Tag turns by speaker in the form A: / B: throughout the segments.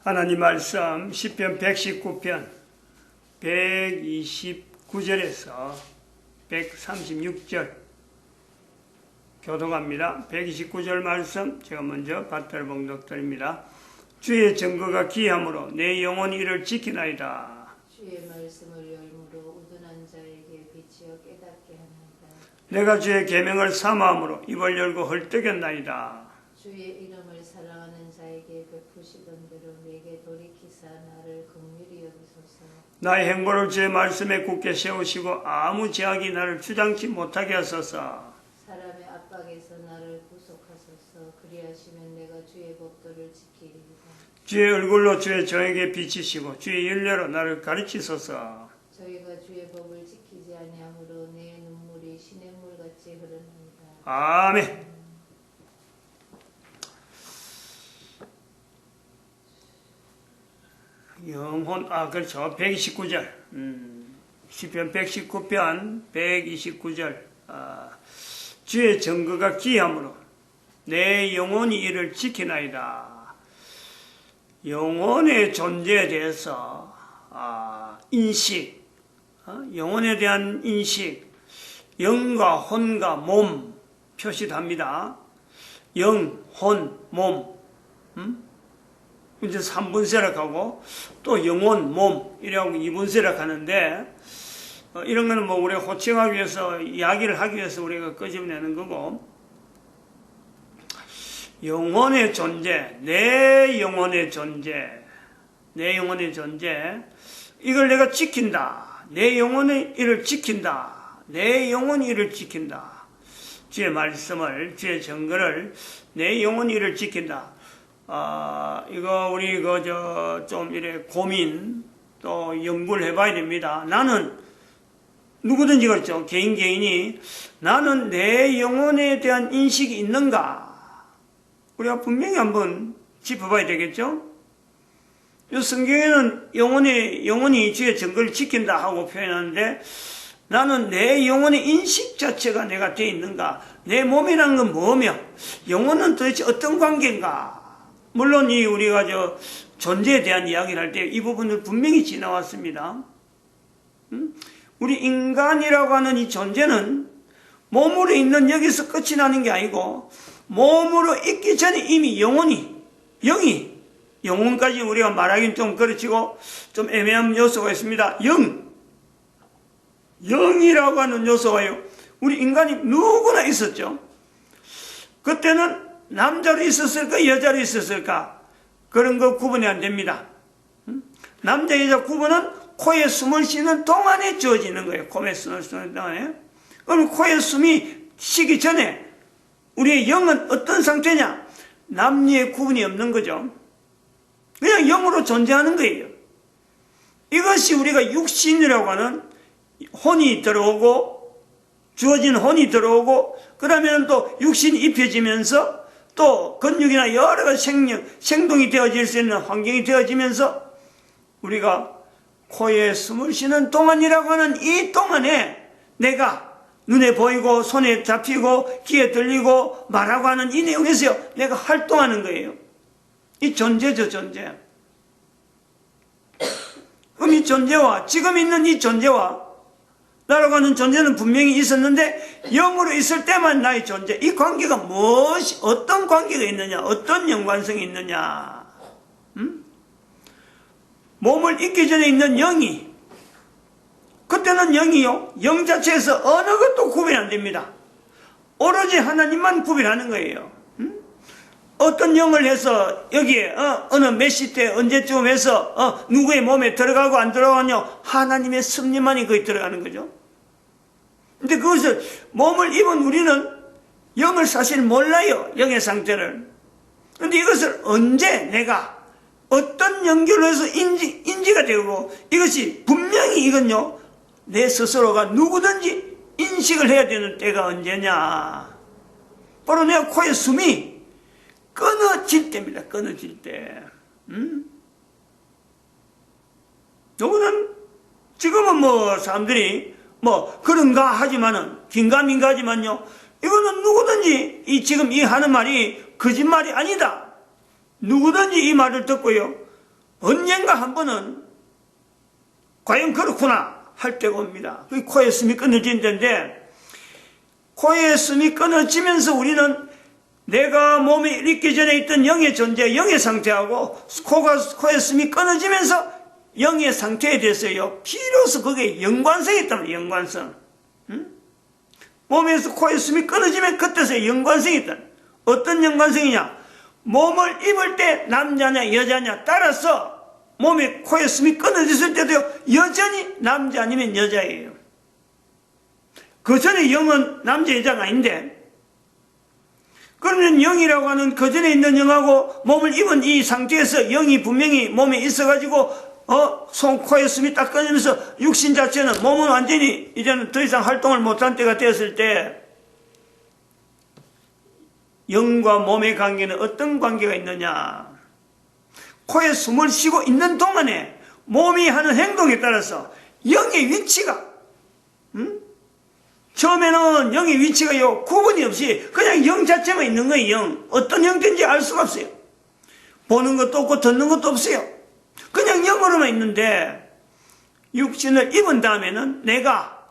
A: 하나님 말씀 시편 119편 129절에서 136절 교독합니다. 129절 말씀 제가 먼저 받들어 봉독드립니다. 주의 증거가 기함으로 내 영혼이 이를 지키나이다.
B: 주의 말씀을 열무로 우둔한 자에게 비치어 깨닫게 하나이다.
A: 내가 주의 계명을 사모함으로 입을 열고 헐떡였나이다.
B: 주의 이름을 사랑하는 자에게 베푸시던 대로 내게 돌이키사 나를 긍휼히 여기소서.
A: 나의 행보를 주의 말씀에 굳게 세우시고 아무 제약이 나를 주장치 못하게 하소서.
B: 사람의 압박에서 나를 구속하소서. 그리하시면 내가 주의 법도를 지키리이다.
A: 주의 얼굴로 주의 정에게 비치시고 주의 윤례로 나를 가르치소서.
B: 저희가 주의 법을 지키지 아니하므로 내 눈물이 시냇물같이 흐르나이다.
A: 아멘. 영혼, 그렇죠. 129절. 시편 119편 129절. 주의 증거가 기함으로 내 영혼이 이를 지키나이다. 영혼의 존재에 대해서 인식, 영혼에 대한 인식, 영과 혼과 몸 표시합니다. 영, 혼, 몸. 이제 3분세락하고 또 영혼, 몸 이라고 2분세락 하는데 이런 거는 뭐 우리가 호칭하기 위해서 이야기를 하기 위해서 우리가 끄집어내는 거고, 영혼의 존재, 내 영혼의 존재, 내 영혼의 존재 이걸 내가 지킨다. 내 영혼의 일을 지킨다. 내 영혼의 일을 지킨다. 주의 말씀을, 주의 증거를 내 영혼의 일을 지킨다. 이거 우리 좀 이래 고민 또 연구를 해봐야 됩니다. 나는 누구든지 그렇죠. 개인이 나는 내 영혼에 대한 인식이 있는가? 우리가 분명히 한번 짚어봐야 되겠죠? 이 성경에는 영혼이 주의 증거를 지킨다 하고 표현하는데 나는 내 영혼의 인식 자체가 내가 되어 있는가? 내 몸이란 건 뭐며? 영혼은 도대체 어떤 관계인가? 물론 우리가 존재에 대한 이야기를 할 때 이 부분을 분명히 지나왔습니다. 우리 인간이라고 하는 이 존재는 몸으로 있는 여기서 끝이 나는 게 아니고 몸으로 있기 전에 이미 영혼까지 우리가 말하기는 좀 그렇지고 좀 애매한 요소가 있습니다. 영이라고 하는 요소가요. 우리 인간이 누구나 있었죠. 그때는 남자로 있었을까 여자로 있었을까 그런 거 구분이 안 됩니다. 남자 여자 구분은 코에 숨을 쉬는 동안에 주어지는 거예요. 코에 숨을 쉬는 동안에. 그럼 코에 숨이 쉬기 전에 우리의 영은 어떤 상태냐? 남녀의 구분이 없는 거죠. 그냥 영으로 존재하는 거예요. 이것이 우리가 육신이라고 하는 혼이 들어오고 주어진 혼이 들어오고 그러면 또 육신이 입혀지면서 또 근육이나 여러 가지 생동이 되어질 수 있는 환경이 되어지면서 우리가 코에 숨을 쉬는 동안이라고 하는 이 동안에 내가 눈에 보이고 손에 잡히고 귀에 들리고 말하고 하는 이 내용에서 내가 활동하는 거예요. 이 존재죠, 존재. 그럼 이 존재와 지금 있는 이 존재와 나라고 하는 존재는 분명히 있었는데 영으로 있을 때만 나의 존재, 이 관계가 어떤 관계가 있느냐, 어떤 연관성이 있느냐. 몸을 잊기 전에 있는 영이, 그때는 영이요, 영 자체에서 어느 것도 구분이 안 됩니다. 오로지 하나님만 구별하는 거예요. 어떤 영을 해서 여기에 어느 몇 시 때 언제쯤 해서 누구의 몸에 들어가고 안 들어가냐, 하나님의 섭리만이 거기 들어가는 거죠. 근데 그것을 몸을 입은 우리는 영을 사실 몰라요. 영의 상태를. 근데 이것을 언제 내가 어떤 연결로 해서 인지가 되고, 이것이 분명히 이건요, 내 스스로가 누구든지 인식을 해야 되는 때가 언제냐. 바로 내가 코에 숨이 끊어질 때입니다. 끊어질 때. 요거는 지금은 사람들이 그런가 하지만은, 긴가민가 하지만요, 이거는 누구든지 지금 이 하는 말이 거짓말이 아니다. 누구든지 이 말을 듣고요, 언젠가 한 번은 과연 그렇구나 할 때가 옵니다. 그 코에 숨이 끊어진다는데, 코에 숨이 끊어지면서 우리는 내가 몸에 있기 전에 있던 영의 존재, 영의 상태하고 코에 숨이 끊어지면서 영의 상태에 대해서요, 비로소 그게 연관성이 있다면 연관성. 몸에서 코에 숨이 끊어지면 그때서 연관성이 있다. 어떤 연관성이냐? 몸을 입을 때 남자냐 여자냐 따라서 몸에 코에 숨이 끊어졌을 때도요, 여전히 남자 아니면 여자예요. 그 전에 영은 남자 여자가 아닌데, 그러면 영이라고 하는 그 전에 있는 영하고 몸을 입은 이 상태에서 영이 분명히 몸에 있어가지고 손, 코에 숨이 딱 끊으면서 육신 자체는, 몸은 완전히 이제는 더 이상 활동을 못한 때가 되었을 때, 영과 몸의 관계는 어떤 관계가 있느냐? 코에 숨을 쉬고 있는 동안에 몸이 하는 행동에 따라서 영의 위치가, 처음에는 영의 위치가요, 구분이 없이 그냥 영 자체만 있는 거예요. 영. 어떤 형태인지 알 수가 없어요. 보는 것도 없고 듣는 것도 없어요. 그냥 영으로만 있는데, 육신을 입은 다음에는 내가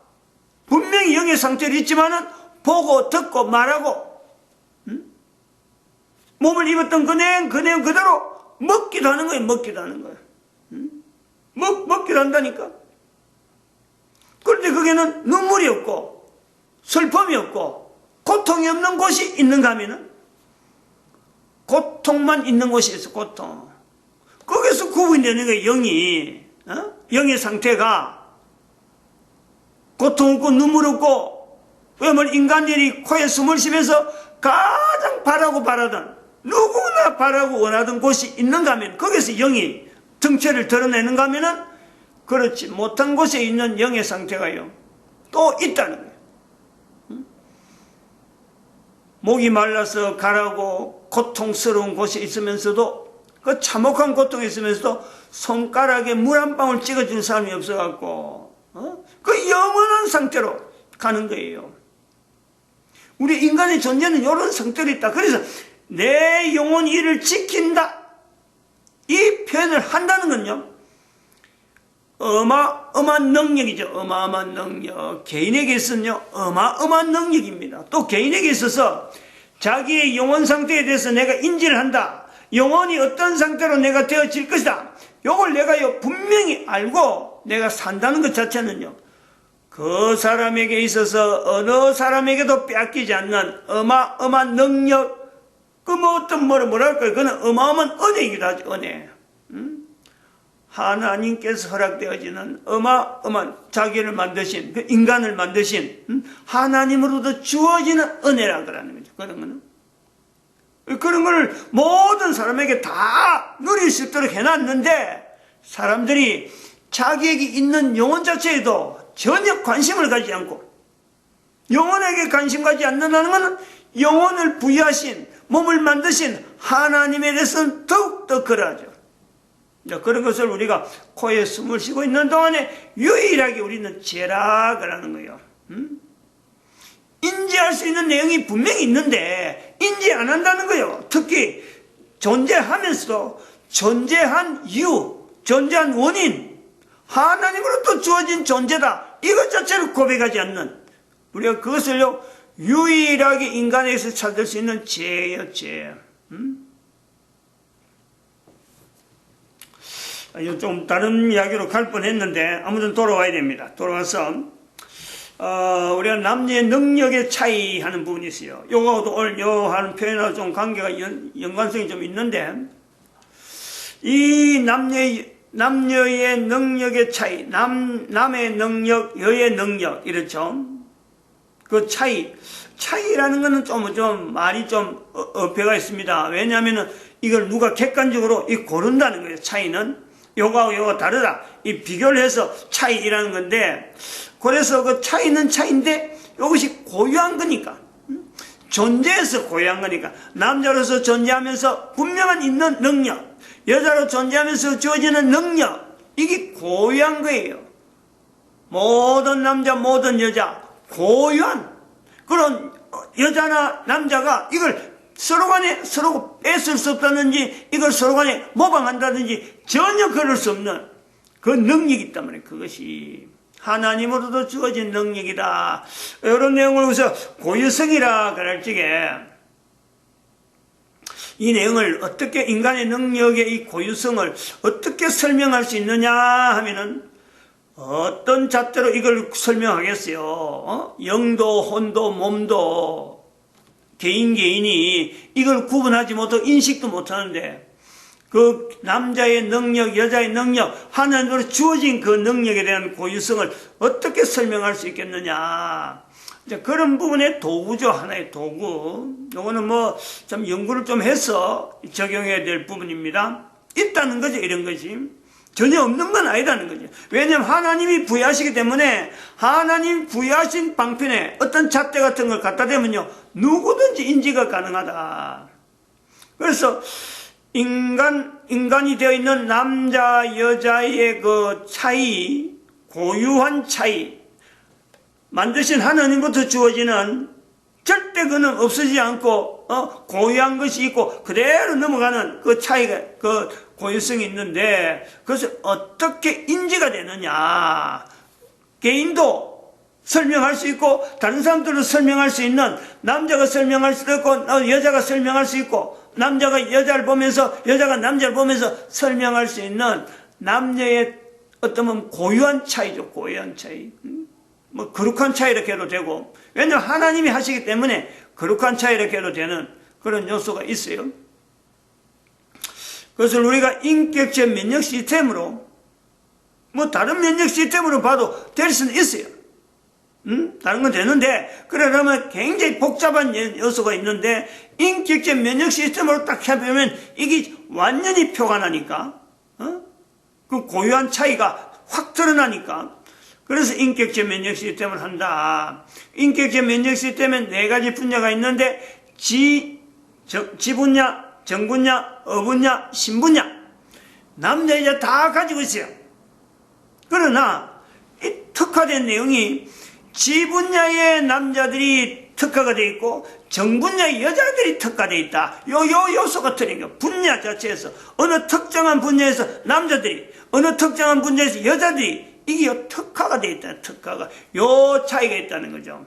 A: 분명히 영의 상태로 있지만은 보고 듣고 말하고, 몸을 입었던 그 내용 그대로 먹기도 하는 거예요. 먹기도 하는 거예요. 먹기도 한다니까. 그런데 거기는 눈물이 없고 슬픔이 없고 고통이 없는 곳이 있는가 하면은 고통만 있는 곳이 있어. 고통. 거기서 구분되는 거예요. 영이. 영의 상태가 고통 없고 눈물 없고, 왜냐면 인간들이 코에 숨을 쉬면서 가장 바라던, 누구나 바라고 원하던 곳이 있는가 하면, 거기서 영이 정체를 드러내는가 하면은 그렇지 못한 곳에 있는 영의 상태가요, 또 있다는 거예요. 목이 말라서 가라고 고통스러운 곳에 있으면서도, 그 참혹한 고통에 있으면서도 손가락에 물 한 방울 찍어준 사람이 없어갖고 그 영원한 상태로 가는 거예요. 우리 인간의 존재는 이런 상태로 있다. 그래서 내 영혼이 이를 지킨다, 이 표현을 한다는 건요, 어마어마한 능력이죠. 어마어마한 능력. 개인에게 있어서는요, 어마어마한 능력입니다. 또 개인에게 있어서 자기의 영혼 상태에 대해서 내가 인지를 한다. 영혼이 어떤 상태로 내가 되어질 것이다. 요걸 내가요, 분명히 알고 내가 산다는 것 자체는요, 그 사람에게 있어서 어느 사람에게도 빼앗기지 않는 어마어마한 능력, 그 뭐 어떤 뭐랄까요, 그거는 어마어마한 은혜이기도 하죠. 은혜. 하나님께서 허락되어지는 어마어마한, 자기를 만드신, 그 인간을 만드신 하나님으로부터 주어지는 은혜라 그러는 거죠. 그런 거는. 그런 걸 모든 사람에게 다 누릴 수 있도록 해놨는데, 사람들이 자기에게 있는 영혼 자체에도 전혀 관심을 가지지 않고, 영혼에게 관심 가지지 않는다는 것은 영혼을 부여하신, 몸을 만드신 하나님에 대해서는 더욱더 그러하죠. 그런 것을 우리가 코에 숨을 쉬고 있는 동안에 유일하게 우리는 죄락을 하는 거예요. 인지할 수 있는 내용이 분명히 있는데 인지 안 한다는 거예요. 특히 존재하면서도 존재한 이유, 존재한 원인, 하나님으로부터 주어진 존재다, 이것 자체를 고백하지 않는, 우리가 그것을요 유일하게 인간에게서 찾을 수 있는 죄예요. 죄. 좀 다른 이야기로 갈 뻔했는데 아무튼 돌아와야 됩니다. 돌아와서 우리가 남녀의 능력의 차이 하는 부분이 있어요. 요거도 오늘 요 하는 표현하고 좀 관계가 연관성이 좀 있는데, 이 남녀의 능력의 차이, 남의 능력, 여의 능력, 이렇죠. 그 차이라는 거는 좀 말이 좀 어폐가 있습니다. 왜냐하면은 이걸 누가 객관적으로 고른다는 거예요. 차이는 요거하고 요거 다르다, 이 비교를 해서 차이라는 건데, 그래서 그 차이는 차이인데 이것이 고유한 거니까, 존재에서 고유한 거니까, 남자로서 존재하면서 분명한 있는 능력, 여자로 존재하면서 주어지는 능력, 이게 고유한 거예요. 모든 남자 모든 여자 고유한 그런 여자나 남자가 이걸 서로 간에 서로 뺏을 수 없다든지 이걸 서로 간에 모방한다든지 전혀 그럴 수 없는 그 능력이 있단 말이에요. 그것이 하나님으로도 주어진 능력이다. 이런 내용을 우선 고유성이라 그럴 적에 이 내용을 어떻게 인간의 능력의 이 고유성을 어떻게 설명할 수 있느냐 하면은 어떤 잣대로 이걸 설명하겠어요? 영도, 혼도, 몸도 개인이 이걸 구분하지 못하고 인식도 못하는데 그 남자의 능력, 여자의 능력, 하나님으로 주어진 그 능력에 대한 고유성을 어떻게 설명할 수 있겠느냐. 그런 부분의 도구죠. 하나의 도구. 요거는 뭐 좀 연구를 좀 해서 적용해야 될 부분입니다. 있다는 거죠. 이런 것이. 전혀 없는 건 아니라는 거죠. 왜냐하면 하나님이 부여하시기 때문에 하나님 부여하신 방편에 어떤 잣대 같은 걸 갖다 대면요 누구든지 인지가 가능하다. 그래서 인간이 되어 있는 남자 여자의 그 차이, 고유한 차이, 만드신 하나님부터 주어지는 절대 그는 없어지지 않고 고유한 것이 있고 그대로 넘어가는 그 차이가 그 고유성이 있는데 그것을 어떻게 인지가 되느냐. 개인도 설명할 수 있고 다른 사람들도 설명할 수 있는 남자가 설명할 수도 있고 여자가 설명할 수 있고 남자가 여자를 보면서 여자가 남자를 보면서 설명할 수 있는 남녀의 어떤 고유한 차이죠. 고유한 차이. 뭐 거룩한 차이 이렇게 해도 되고 왜냐하면 하나님이 하시기 때문에 거룩한 차이 이렇게 해도 되는 그런 요소가 있어요. 그것을 우리가 인격적 면역 시스템으로 뭐 다른 면역 시스템으로 봐도 될 수는 있어요. 다른 건 되는데 그러려면 굉장히 복잡한 요소가 있는데 인격적 면역 시스템으로 딱 해보면 이게 완전히 표가 나니까 그 고유한 차이가 확 드러나니까 그래서 인격적 면역 시스템을 한다. 인격적 면역 시스템엔 4가지 분야가 있는데 지분야, 정분야, 어분야, 신분야 남자 여자 다 가지고 있어요. 그러나 이 특화된 내용이 지분야의 남자들이 특화가 되어 있고 정분야의 여자들이 특화되어 있다. 요 요소가 틀린 분야 자체에서 어느 특정한 분야에서 남자들이 어느 특정한 분야에서 여자들이 이게 특화가 되어 있다. 특화가 요 차이가 있다는 거죠.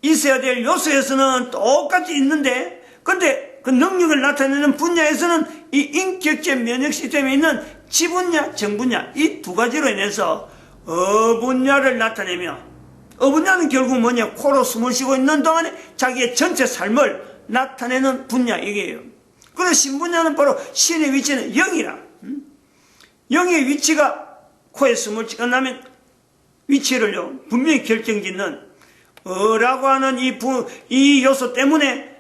A: 있어야 될 요소에서는 똑같이 있는데 근데 그 능력을 나타내는 분야에서는 이 인격적 면역 시스템에 있는 지분야, 정분야 이 2가지로 인해서 어분야를 나타내며 어분야는 결국 뭐냐 코로 숨을 쉬고 있는 동안에 자기의 전체 삶을 나타내는 분야 이게요. 그래서 신분야는 바로 신의 위치는 영이라. 영의 위치가 코에 숨을 쉬고 나면 위치를요 분명히 결정짓는 어라고 하는 이 요소 때문에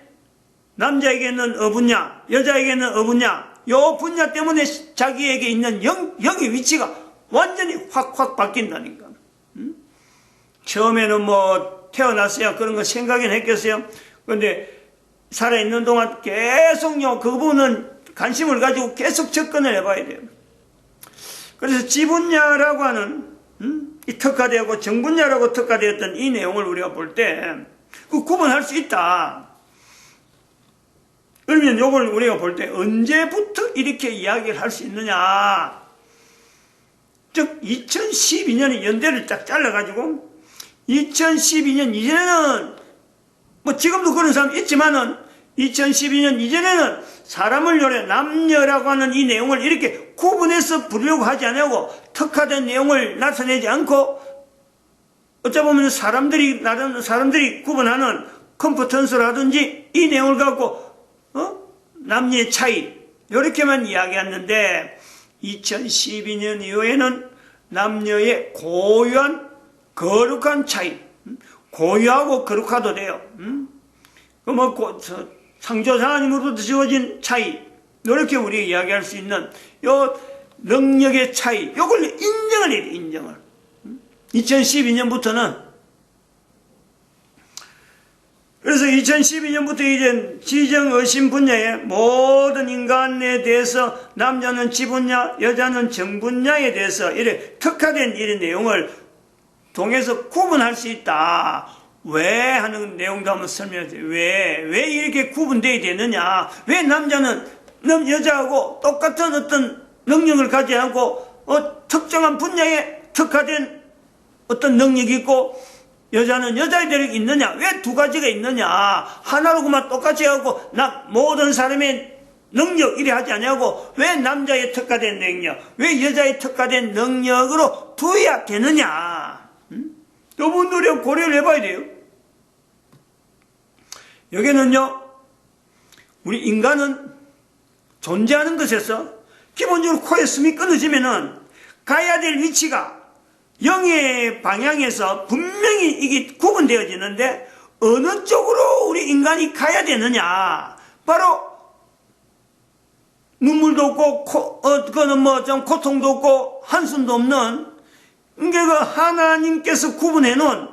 A: 남자에게는 어분야, 여자에게는 어분야 요 분야 때문에 자기에게 있는 영의 위치가 완전히 확 바뀐다니까. 처음에는 뭐 태어났어야 그런 거 생각은 했겠어요. 그런데 살아있는 동안 계속요 그 부분은 관심을 가지고 계속 접근을 해봐야 돼요. 그래서 지분야라고 하는 이 특화되고 정분야라고 특화되었던 이 내용을 우리가 볼 때 그 구분할 수 있다. 그러면 이걸 우리가 볼 때 언제부터 이렇게 이야기를 할 수 있느냐. 즉 2012년에 연대를 딱 잘라가지고 2012년 이전에는 뭐 지금도 그런 사람 있지만은 2012년 이전에는 사람을 요래 남녀라고 하는 이 내용을 이렇게 구분해서 부르려고 하지 않고 특화된 내용을 나타내지 않고 어쩌보면 사람들이 구분하는 컴포턴스라든지 이 내용을 갖고 남녀의 차이 이렇게만 이야기했는데 2012년 이후에는 남녀의 고유한 거룩한 차이 고유하고 거룩하도 돼요. 창조자 하나님으로부터 주어진 차이 이렇게 우리가 이야기할 수 있는 요 능력의 차이 요걸 인정을 해야 돼. 인정을 2012년부터는 그래서 2012년부터 이제 지정의심 분야의 모든 인간에 대해서 남자는 지분야 여자는 정분야에 대해서 이래 특화된 이런 내용을 통해서 구분할 수 있다. 왜 하는 내용도 한번 설명해주세요. 왜 이렇게 구분되어야 되느냐? 왜 남자는 여자하고 똑같은 어떤 능력을 가지지 않고 특정한 분야에 특화된 어떤 능력이 있고 여자는 여자의 대력이 있느냐? 왜 두 가지가 있느냐? 하나로만 똑같이 하고 모든 사람의 능력 이래 하지 않냐고 왜 남자의 특화된 능력, 왜 여자의 특화된 능력으로 두어야 되느냐? 여러분 우리가 고려를 해봐야 돼요. 여기는요, 우리 인간은 존재하는 것에서 기본적으로 코에 숨이 끊어지면은 가야 될 위치가 영의 방향에서 분명히 이게 구분되어지는데 어느 쪽으로 우리 인간이 가야 되느냐? 바로 눈물도 없고 그거는 뭐 좀 고통도 없고 한숨도 없는 그 하나님께서 구분해 놓은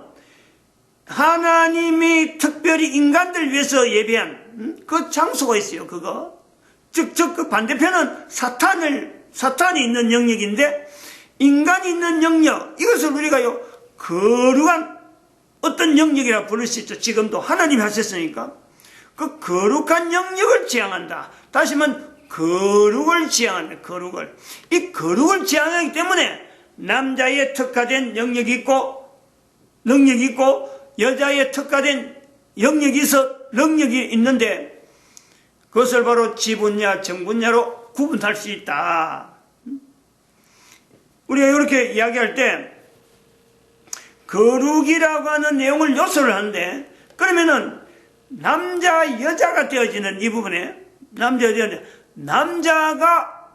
A: 하나님이 특별히 인간들 위해서 예배한 그 장소가 있어요. 그거 즉 그 반대편은 사탄이 있는 영역인데 인간이 있는 영역 이것을 우리가요 거룩한 어떤 영역이라 부를 수 있죠. 지금도 하나님이 하셨으니까 그 거룩한 영역을 지향한다. 다시 말하면 거룩을 지향한다. 이 거룩을 지향하기 때문에 남자의 특화된 영역이 있고 능력이 있고 여자의 특화된 능력이 있는데 그것을 바로 지분야 정분야로 구분할 수 있다. 우리가 이렇게 이야기할 때 거룩이라고 하는 내용을 요소를 하는데 그러면은 남자 여자가 되어지는 이 부분에 남자가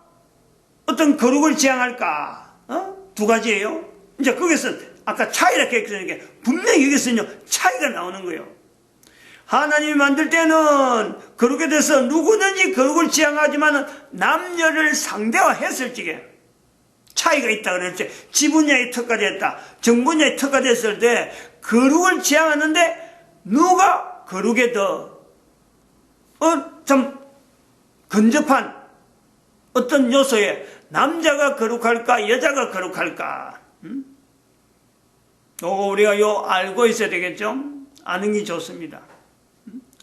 A: 어떤 거룩을 지향할까? 두 가지예요. 이제 거기서 아까 차이라고 했으니까 분명히 여기서는요 차이가 나오는 거예요. 하나님이 만들 때는 거룩에 대해서 누구든지 거룩을 지향하지만 남녀를 상대화했을 적에 차이가 있다 그랬지. 지분야에 특화됐다, 정분야에 특화됐을 때 거룩을 지향하는데 누가 거룩에 더 좀 근접한 어떤 요소에 남자가 거룩할까 여자가 거룩할까? 요거 우리가 알고 있어야 되겠죠? 아는 게 좋습니다.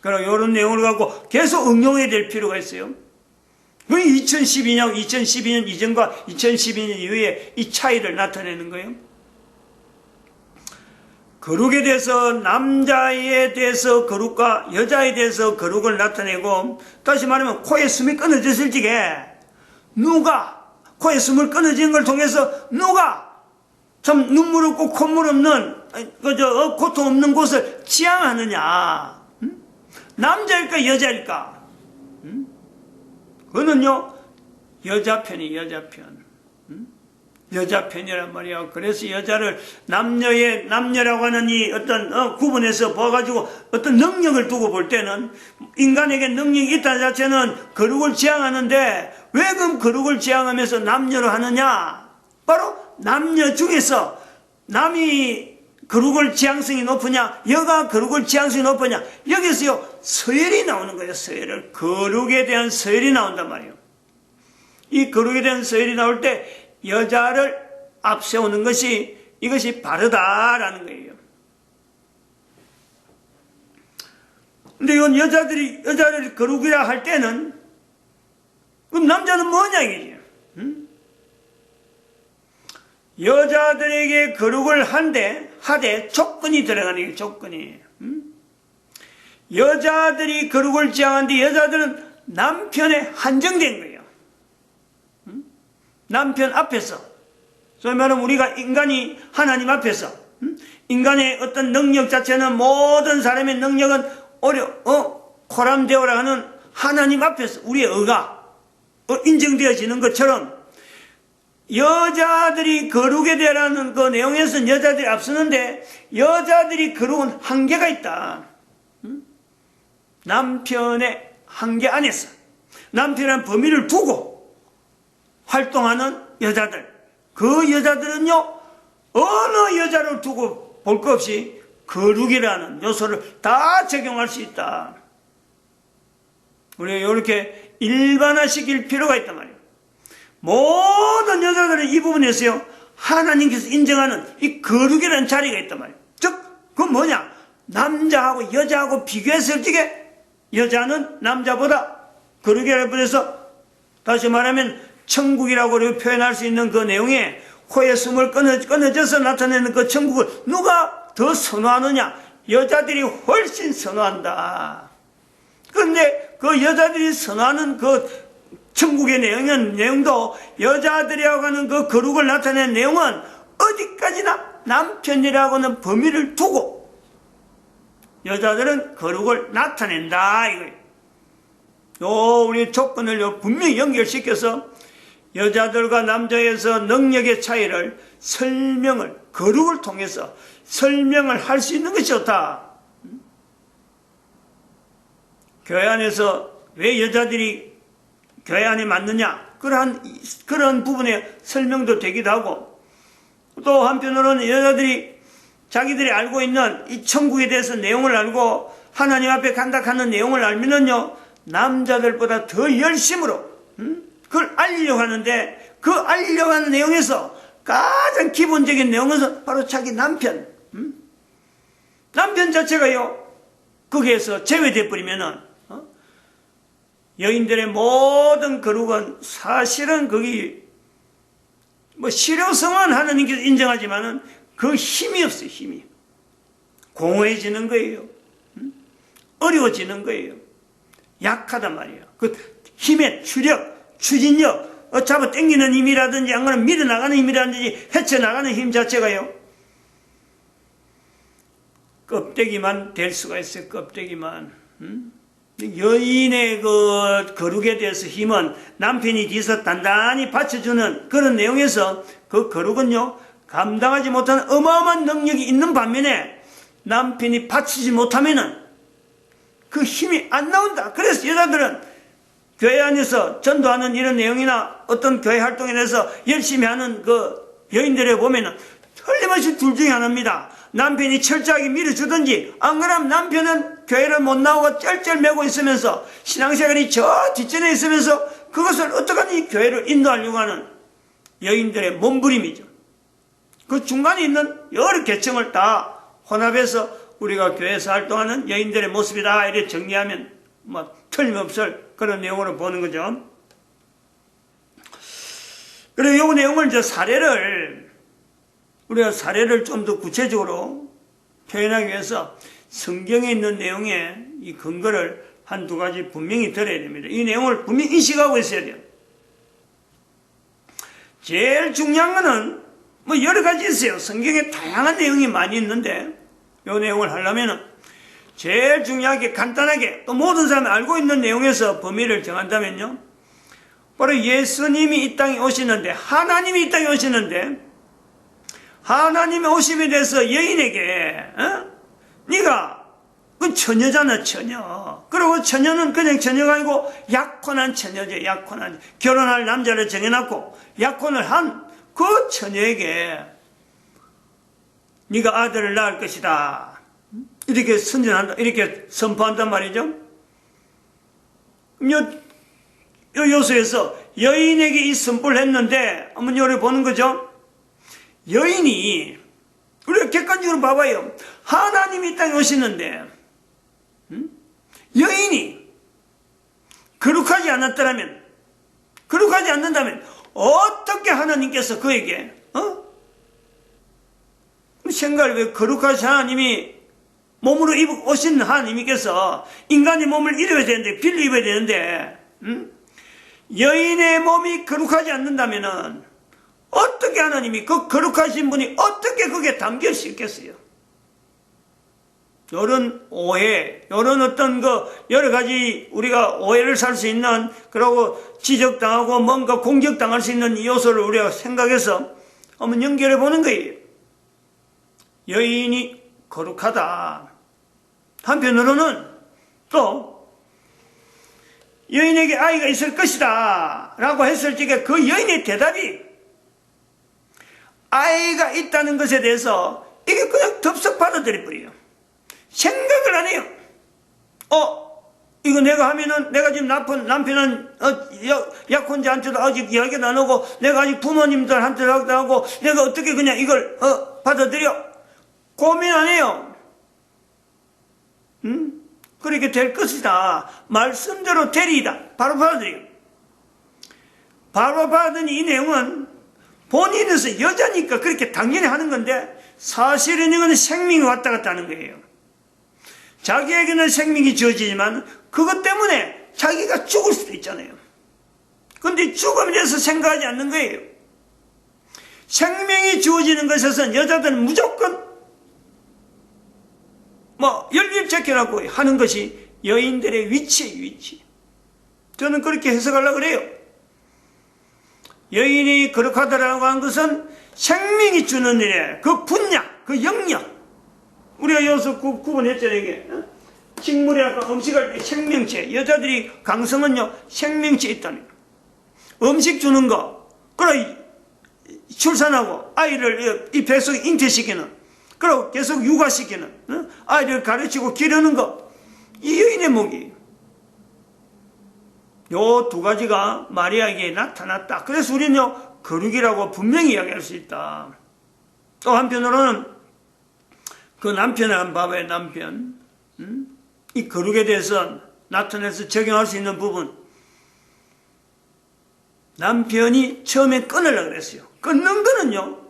A: 그럼 이런 내용을 갖고 계속 응용해야 될 필요가 있어요. 2012년 이전과 2012년 이후에 이 차이를 나타내는 거예요. 거룩에 대해서 남자에 대해서 거룩과 여자에 대해서 거룩을 나타내고 다시 말하면 코에 숨이 끊어졌을 적에 누가 코에 숨을 끊어지는 걸 통해서 누가 참 눈물 없고 콧물 없는 고통 없는 곳을 지향하느냐? 남자일까 여자일까? 그거는요 여자 편이 여자 편. 여자 편이란 말이야. 그래서 여자를 남녀라고 하는 이 어떤 구분해서 봐가지고 어떤 능력을 두고 볼 때는 인간에게 능력이 있다는 자체는 거룩을 지향하는데 왜 그럼 거룩을 지향하면서 남녀로 하느냐? 바로 남녀 중에서 남이 거룩을 지향성이 높으냐 여가 거룩을 지향성이 높으냐 여기서요 서열이 나오는 거예요. 거룩에 대한 서열이 나온단 말이에요. 이 거룩에 대한 서열이 나올 때 여자를 앞세우는 이것이 바르다라는 거예요. 근데 이건 여자를 거룩이라 할 때는 그럼 남자는 뭐냐 이게? 여자들에게 거룩을 하되 조건이 들어가는 거예요. 조건이. 여자들이 거룩을 지향하는데 여자들은 남편에 한정된 거예요. 남편 앞에서. 소위 말하면 우리가 인간이 하나님 앞에서 인간의 어떤 능력 자체는 모든 사람의 능력은 코람되어라 하는 하나님 앞에서 우리의 의가 인정되어지는 것처럼 여자들이 거룩에 대한 그 내용에서는 여자들이 앞서는데 여자들이 거룩은 한계가 있다. 남편의 한계 안에서 남편의 범위를 두고 활동하는 여자들 그 여자들은요 어느 여자를 두고 볼 것 없이 거룩이라는 요소를 다 적용할 수 있다. 우리가 이렇게 일반화시킬 필요가 있단 말이에요. 모든 여자들은 이 부분에서요 하나님께서 인정하는 이 거룩이라는 자리가 있단 말이에요. 즉 그건 뭐냐? 남자하고 여자하고 비교했을 적에 여자는 남자보다 거룩이라고 그래서 다시 말하면 천국이라고 표현할 수 있는 그 내용에 코에 숨을 끊어져서 나타내는 그 천국을 누가 더 선호하느냐? 여자들이 훨씬 선호한다. 그런데 그 여자들이 선호하는 그 천국의 내용도 여자들이라고 하는 그 거룩을 나타내는 내용은 어디까지나 남편이라고 하는 범위를 두고 여자들은 거룩을 나타낸다 이거예요. 우리 조건을 분명히 연결시켜서 여자들과 남자에서 능력의 차이를 거룩을 통해서 설명을 할 수 있는 것이 좋다. 교회 안에서 왜 여자들이 교회 안에 맞느냐? 그런 부분에 설명도 되기도 하고, 또 한편으로는 여자들이 자기들이 알고 있는 이 천국에 대해서 내용을 알고 하나님 앞에 간다 하는 내용을 알면은요, 남자들보다 더 열심으로 그걸 알리려고 하는데, 그 알리려고 하는 내용에서 가장 기본적인 내용은 바로 자기 남편 자체가요 거기에서 제외돼 버리면은 여인들의 모든 거룩은 사실은 거기 실효성은 하나님께서 인정하지만은 그 힘이 없어요. 힘이 공허해지는 거예요. 어려워지는 거예요. 약하단 말이에요. 그 힘의 추진력, 잡아 당기는 힘이라든지 안 그러면 밀어나가는 힘이라든지 헤쳐나가는 힘 자체가요 껍데기만 될 수가 있어요. 껍데기만. 여인의 그 거룩에 대해서 힘은 남편이 뒤에서 단단히 받쳐주는 그런 내용에서 그 거룩은요 감당하지 못하는 어마어마한 능력이 있는 반면에 남편이 받치지 못하면은 그 힘이 안 나온다. 그래서 여자들은 교회 안에서 전도하는 이런 내용이나 어떤 교회 활동에 대해서 열심히 하는 그 여인들에 보면은 틀림없이 둘 중에 하나입니다. 남편이 철저하게 밀어주든지 안 그러면 남편은 교회를 못 나오고 쩔쩔매고 있으면서 신앙생활이 저 뒷전에 있으면서 그것을 어떡하니 교회를 인도하려고 하는 여인들의 몸부림이죠. 그 중간에 있는 여러 계층을 다 혼합해서 우리가 교회에서 활동하는 여인들의 모습이다 이렇게 정리하면 틀림없을 그런 내용으로 보는 거죠. 그리고 이 내용을 우리가 사례를 좀 더 구체적으로 표현하기 위해서 성경에 있는 내용에 이 근거를 한두 가지 분명히 들어야 됩니다. 이 내용을 분명히 인식하고 있어야 돼요. 제일 중요한 거는 여러 가지 있어요. 성경에 다양한 내용이 많이 있는데 이 내용을 하려면은 제일 중요하게 간단하게 또 모든 사람이 알고 있는 내용에서 범위를 정한다면요. 바로 예수님이 이 땅에 오시는데 하나님이 이 땅에 오시는데 하나님의 오심에 대해서 여인에게 네가 그 처녀잖아 처녀. 그리고 처녀는 그냥 처녀가 아니고 약혼한 처녀죠. 약혼한 결혼할 남자를 정해놨고 약혼을 한 그 처녀에게 네가 아들을 낳을 것이다. 이렇게 선전한다. 이렇게 선포한단 말이죠. 요 요소에서 여인에게 이 선포를 했는데 한번 요를 보는 거죠. 여인이 우리가 객관적으로 봐봐요. 하나님이 이 땅에 오시는데 여인이 거룩하지 않는다면 어떻게 하나님께서 그에게 생각을 왜 거룩하신 하나님이 몸으로 오신 하나님께서 인간의 몸을 입어야 되는데 빌려 입어야 되는데 여인의 몸이 거룩하지 않는다면은 어떻게 하나님이 그 거룩하신 분이 어떻게 그게 담길 수 있겠어요? 이런 오해, 이런 어떤 여러 가지 우리가 오해를 살 수 있는, 그리고 지적당하고 뭔가 공격당할 수 있는 요소를 우리가 생각해서 한번 연결해 보는 거예요. 여인이 거룩하다. 한편으로는 또 여인에게 아이가 있을 것이다 라고 했을 적에 그 여인의 대답이 아이가 있다는 것에 대해서 이게 그냥 덥석 받아들여 버려요. 생각을 안 해요. 이거 내가 하면은 내가 지금 남편은 약혼자한테도 아직 이야기도 안 하고 내가 아직 부모님들한테도 하고 내가 어떻게 그냥 이걸 받아들여? 고민 안 해요. 그렇게 될 것이다. 말씀대로 되리이다. 바로 받아들여요. 바로 받은 이 내용은 본인에서 여자니까 그렇게 당연히 하는 건데 사실은 이건 생명이 왔다 갔다 하는 거예요. 자기에게는 생명이 주어지지만 그것 때문에 자기가 죽을 수도 있잖아요. 그런데 죽음에 대해서 생각하지 않는 거예요. 생명이 주어지는 것에서는 여자들은 무조건 열립제껴라고 하는 것이 여인들의 위치예요, 위치. 저는 그렇게 해석하려고 그래요. 여인이 거룩하다라고 하는 것은 생명이 주는 일에 그 분량, 그 영역. 우리가 여기서 구분했잖아요, 이게. 식물이나 음식할 때 생명체. 여자들이 강성은요, 생명체 있다는 거예요. 음식 주는 거. 그리고 출산하고 아이를 이 뱃속에 잉태시키는. 그리고 계속 육아시키는. 아이를 가르치고 기르는 거. 이 여인의 목이에요. 요 두 가지가 마리아에게 나타났다. 그래서 우리는요, 거룩이라고 분명히 이야기할 수 있다. 또 한편으로는 그 남편을 한번 봐봐요, 남편. 이 거룩에 대해서 나타내서 적용할 수 있는 부분. 남편이 처음에 끊으려고 그랬어요. 끊는 거는요,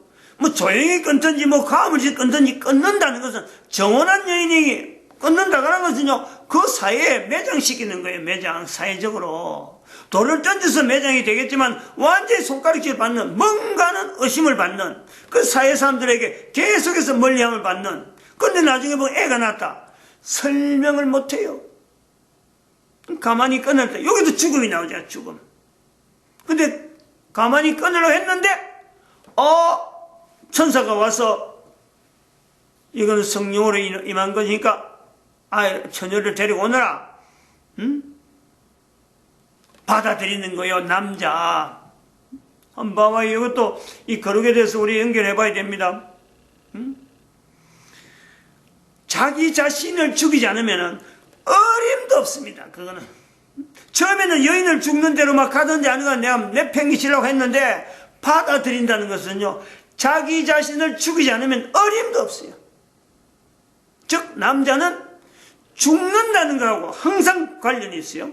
A: 조용히 끊든지, 가물치 끊든지, 끊는다는 것은 정원한 여인이 끊는다고 하는 것은요, 그 사회에 매장시키는 거예요, 매장, 사회적으로. 돌을 던져서 매장이 되겠지만, 완전히 손가락질 받는, 뭔가는 의심을 받는, 그 사회 사람들에게 계속해서 멀리함을 받는, 근데 나중에 보면 애가 났다. 설명을 못해요. 가만히 끊을 때, 여기도 죽음이 나오잖아, 죽음. 근데 가만히 끊으려고 했는데, 천사가 와서, 이건 성령으로 임한 거니까, 처녀를 데리고 오너라. 받아들이는 거요, 남자. 한번 봐봐요. 이것도 이 거룩에 대해서 우리 연결해 봐야 됩니다. 자기 자신을 죽이지 않으면 어림도 없습니다. 그거는. 처음에는 여인을 죽는 대로 막 가든지 아니면 내가 내팽개치려고 했는데 받아들인다는 것은요, 자기 자신을 죽이지 않으면 어림도 없어요. 즉, 남자는 죽는다는 거하고 항상 관련이 있어요.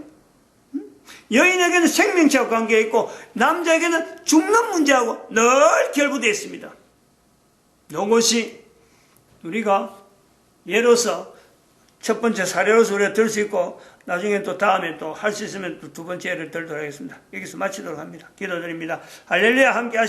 A: 여인에게는 생명체와 관계가 있고 남자에게는 죽는 문제하고 늘 결부되어 있습니다. 이것이 우리가 예로서 첫 번째 사례로서 우리가 들 수 있고 나중에 또 다음에 또 할 수 있으면 또 두 번째 예를 들도록 하겠습니다. 여기서 마치도록 합니다. 기도드립니다. 할렐루야. 함께 하시죠.